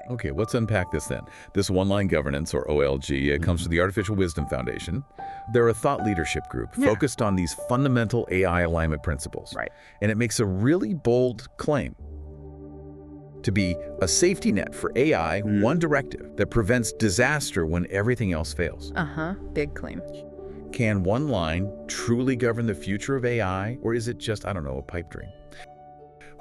Okay, let's unpack this then. This one-line governance, or OLG, it comes from the Artificial Wisdom Foundation. They're a thought leadership group focused on these fundamental AI alignment principles. Right. And it makes a really bold claim to be a safety net for AI, one directive that prevents disaster when everything else fails. Big claim. Can one line truly govern the future of AI, or is it just, I don't know, a pipe dream?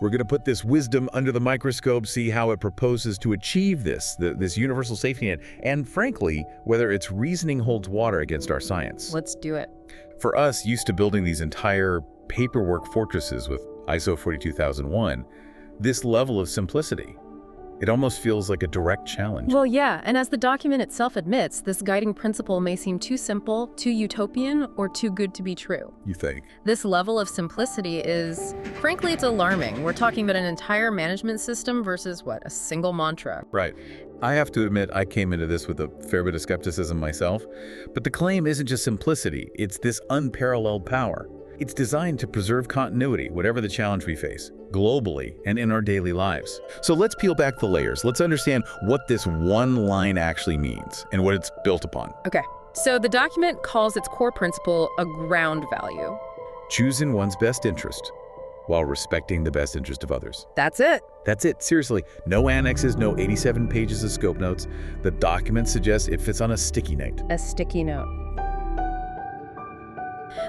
We're going to put this wisdom under the microscope, see how it proposes to achieve this universal safety net, and frankly, whether its reasoning holds water against our science. Let's do it. For us, used to building these entire paperwork fortresses with ISO 42001, this level of simplicity, it almost feels like a direct challenge. Well, yeah, and as the document itself admits, this guiding principle may seem too simple, too utopian, or too good to be true. You think? This level of simplicity is, frankly, it's alarming. We're talking about an entire management system versus, what, a single mantra. Right. I have to admit, I came into this with a fair bit of skepticism myself, but the claim isn't just simplicity, it's this unparalleled power. It's designed to preserve continuity, whatever the challenge we face, globally and in our daily lives. So let's peel back the layers. Let's understand what this one line actually means and what it's built upon. Okay, so the document calls its core principle a ground value. Choosing one's best interest while respecting the best interest of others. That's it. That's it, seriously. No annexes, no 87 pages of scope notes. The document suggests it fits on a sticky note. A sticky note.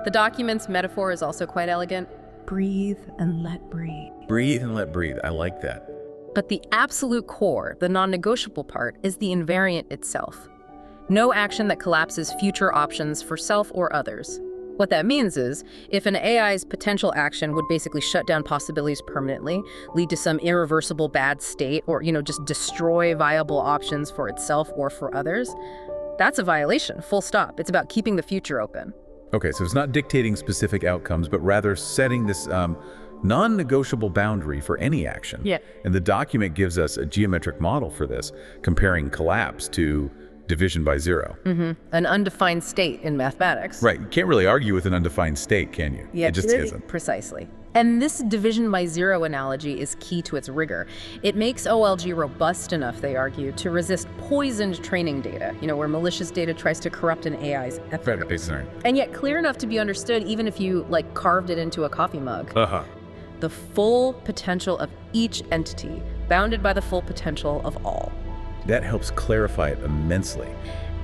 The document's metaphor is also quite elegant. Breathe and let breathe. Breathe and let breathe. I like that. But the absolute core, the non-negotiable part, is the invariant itself. No action that collapses future options for self or others. What that means is, if an AI's potential action would basically shut down possibilities permanently, lead to some irreversible bad state, or, just destroy viable options for itself or for others, that's a violation, full stop. It's about keeping the future open. Okay, so it's not dictating specific outcomes, but rather setting this non-negotiable boundary for any action. Yeah. And the document gives us a geometric model for this, comparing collapse to division by zero. An undefined state in mathematics. Right, you can't really argue with an undefined state, can you? Yeah, it just isn't. Precisely. And this division by zero analogy is key to its rigor. It makes OLG robust enough, they argue, to resist poisoned training data, where malicious data tries to corrupt an AI's ethics. And yet clear enough to be understood even if you, carved it into a coffee mug. The full potential of each entity, bounded by the full potential of all. That helps clarify it immensely.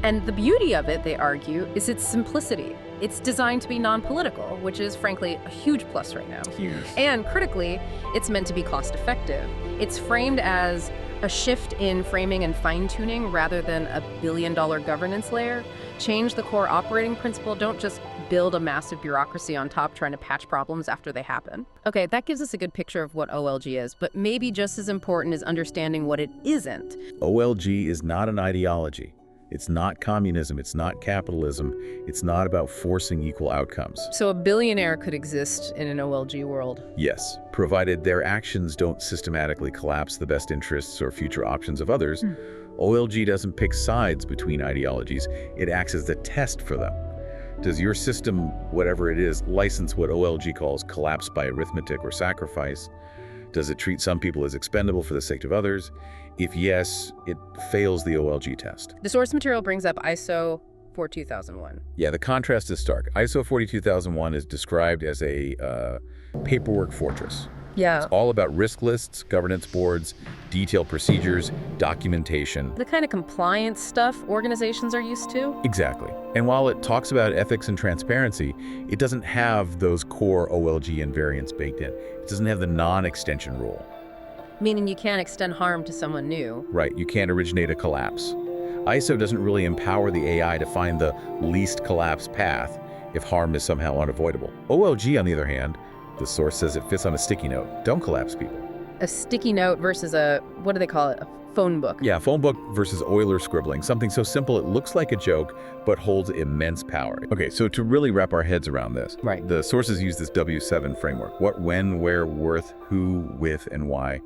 And the beauty of it, they argue, is its simplicity. It's designed to be non-political, which is, frankly, a huge plus right now. Huge. And critically, it's meant to be cost-effective. It's framed as a shift in framing and fine-tuning rather than a billion-dollar governance layer. Change the core operating principle. Don't just build a massive bureaucracy on top trying to patch problems after they happen. Okay, that gives us a good picture of what OLG is, but maybe just as important is understanding what it isn't. OLG is not an ideology. It's not communism, it's not capitalism, it's not about forcing equal outcomes. So a billionaire could exist in an OLG world? Yes, provided their actions don't systematically collapse the best interests or future options of others. OLG doesn't pick sides between ideologies, it acts as the test for them. Does your system, whatever it is, license what OLG calls collapse by arithmetic or sacrifice? Does it treat some people as expendable for the sake of others? If yes, it fails the OLG test. The source material brings up ISO 42001. Yeah, the contrast is stark. ISO 42001 is described as a paperwork fortress. Yeah. It's all about risk lists, governance boards, detailed procedures, documentation. The kind of compliance stuff organizations are used to? Exactly. And while it talks about ethics and transparency, it doesn't have those core OLG invariants baked in. It doesn't have the non-extension rule. Meaning you can't extend harm to someone new. Right, you can't originate a collapse. ISO doesn't really empower the AI to find the least collapse path if harm is somehow unavoidable. OLG, on the other hand, the source says it fits on a sticky note. Don't collapse people. A sticky note versus what do they call it? A phone book. Yeah, phone book versus Euler scribbling. Something so simple it looks like a joke, but holds immense power. Okay, so to really wrap our heads around this, right, the sources use this W7 framework. What, when, where, worth, who, with, and why.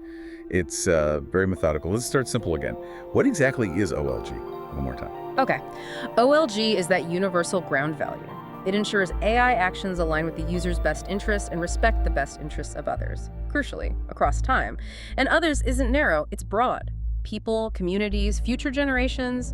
It's very methodical. Let's start simple again. What exactly is OLG? One more time. Okay. OLG is that universal ground value. It ensures AI actions align with the user's best interests and respect the best interests of others, crucially, across time. And others isn't narrow, it's broad. people, communities, future generations,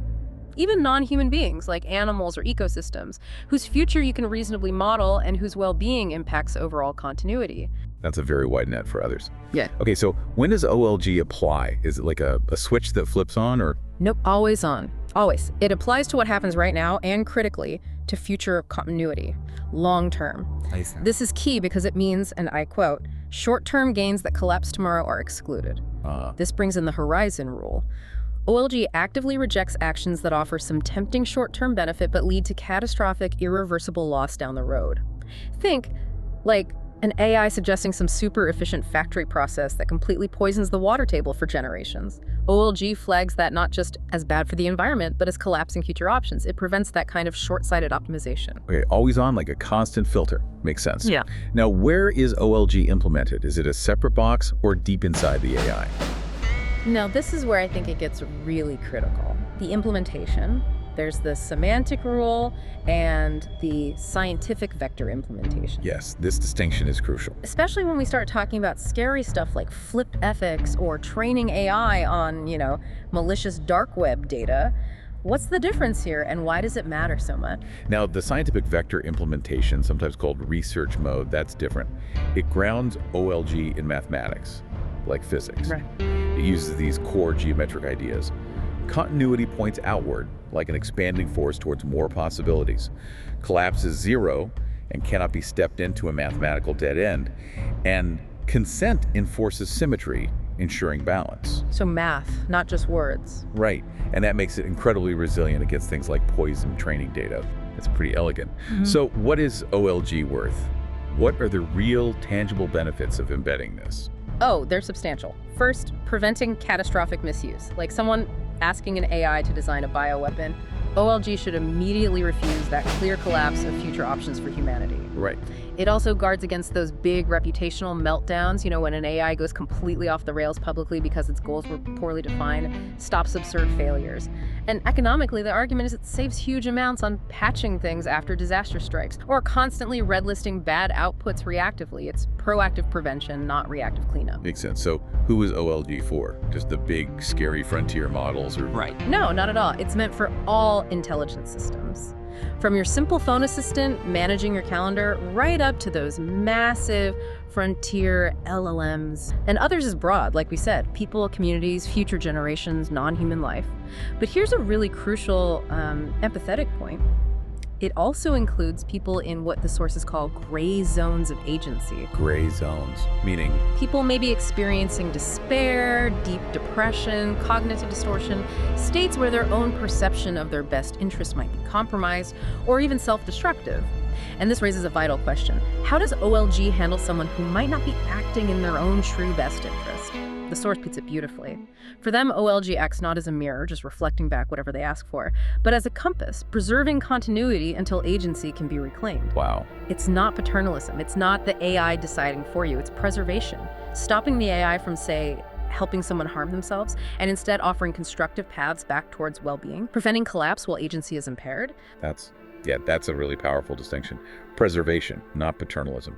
even non-human beings like animals or ecosystems, whose future you can reasonably model and whose well-being impacts overall continuity. That's a very wide net for others. Yeah. Okay, so when does OLG apply? Is it like a switch that flips on, or? Nope, always on. Always. It applies to what happens right now and critically to future continuity, long term. I see. This is key because it means, and I quote, short-term gains that collapse tomorrow are excluded. This brings in the horizon rule. OLG actively rejects actions that offer some tempting short-term benefit but lead to catastrophic, irreversible loss down the road. Think, like, an AI suggesting some super efficient factory process that completely poisons the water table for generations. OLG flags that not just as bad for the environment, but as collapsing future options. It prevents that kind of short-sighted optimization. Okay, always on, like a constant filter. Makes sense. Yeah. Now, where is OLG implemented? Is it a separate box or deep inside the AI? Now, this is where I think it gets really critical. The implementation. There's the semantic rule and the scientific vector implementation. Yes, this distinction is crucial. Especially when we start talking about scary stuff like flipped ethics or training AI on, malicious dark web data. What's the difference here, and why does it matter so much? Now, the scientific vector implementation, sometimes called research mode, that's different. It grounds OLG in mathematics, like physics. Right. It uses these core geometric ideas. Continuity points outward, like an expanding force towards more possibilities. Collapse is zero and cannot be stepped into a mathematical dead end. And consent enforces symmetry, ensuring balance. So math, not just words. Right, and that makes it incredibly resilient against things like poison training data. It's pretty elegant. So what is OLG worth? What are the real, tangible benefits of embedding this? Oh, they're substantial. First, preventing catastrophic misuse. Like someone asking an AI to design a bioweapon, OLG should immediately refuse that clear collapse of future options for humanity. Right. It also guards against those big reputational meltdowns, when an AI goes completely off the rails publicly because its goals were poorly defined, stops absurd failures. And economically, the argument is it saves huge amounts on patching things after disaster strikes, or constantly red-listing bad outputs reactively. It's proactive prevention, not reactive cleanup. Makes sense. So who is OLG for? Just the big, scary frontier models? Or... Right. No, not at all. It's meant for all intelligent systems. From your simple phone assistant managing your calendar right up to those massive frontier LLMs. And others is broad, like we said, people, communities, future generations, non-human life. But here's a really crucial empathetic point. It also includes people in what the sources call gray zones of agency. Gray zones, meaning? People may be experiencing despair, deep depression, cognitive distortion, states where their own perception of their best interest might be compromised, or even self-destructive. And this raises a vital question. How does OLG handle someone who might not be acting in their own true best interest? The source puts it beautifully. For them, OLG acts not as a mirror, just reflecting back whatever they ask for, but as a compass, preserving continuity until agency can be reclaimed. Wow. It's not paternalism. It's not the AI deciding for you. It's preservation. Stopping the AI from, say, helping someone harm themselves, and instead offering constructive paths back towards well-being, preventing collapse while agency is impaired. That's a really powerful distinction. Preservation, not paternalism.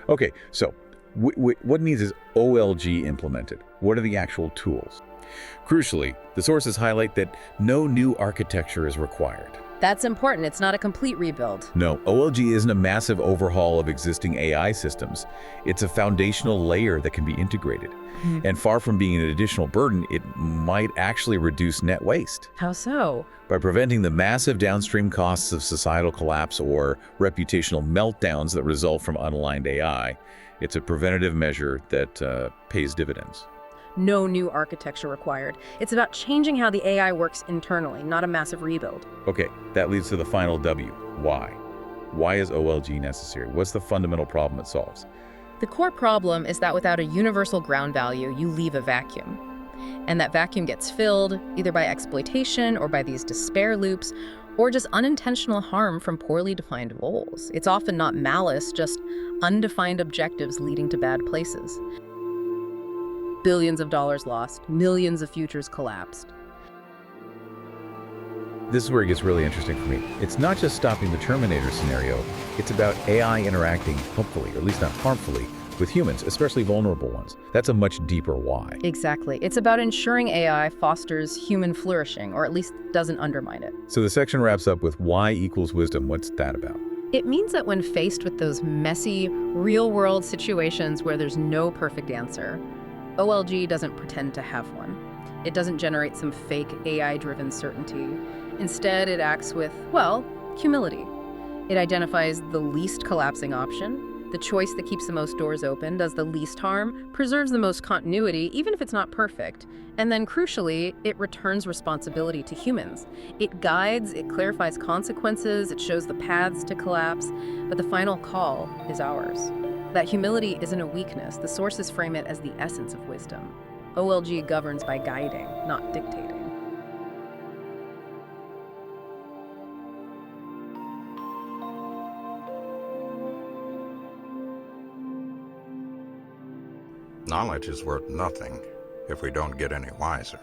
Okay, so what needs is OLG implemented? What are the actual tools? Crucially, the sources highlight that no new architecture is required. That's important. It's not a complete rebuild. No, OLG isn't a massive overhaul of existing AI systems. It's a foundational layer that can be integrated. And far from being an additional burden, it might actually reduce net waste. How so? By preventing the massive downstream costs of societal collapse or reputational meltdowns that result from unaligned AI. It's a preventative measure that pays dividends. No new architecture required. It's about changing how the AI works internally, not a massive rebuild. Okay, that leads to the final W. Why? Why is OLG necessary? What's the fundamental problem it solves? The core problem is that without a universal ground value, you leave a vacuum. And that vacuum gets filled either by exploitation or by these despair loops, or just unintentional harm from poorly defined goals. It's often not malice, just undefined objectives leading to bad places. Billions of dollars lost, millions of futures collapsed. This is where it gets really interesting for me. It's not just stopping the Terminator scenario, it's about AI interacting helpfully, or at least not harmfully, with humans, especially vulnerable ones. That's a much deeper why. Exactly. It's about ensuring AI fosters human flourishing, or at least doesn't undermine it. So the section wraps up with why equals wisdom. What's that about? It means that when faced with those messy, real-world situations where there's no perfect answer, OLG doesn't pretend to have one. It doesn't generate some fake AI-driven certainty. Instead, it acts with, well, humility. It identifies the least collapsing option, the choice that keeps the most doors open, does the least harm, preserves the most continuity, even if it's not perfect. And then, crucially, it returns responsibility to humans. It guides, it clarifies consequences, it shows the paths to collapse, but the final call is ours. That humility isn't a weakness. The sources frame it as the essence of wisdom. OLG governs by guiding, not dictating. Knowledge is worth nothing if we don't get any wiser.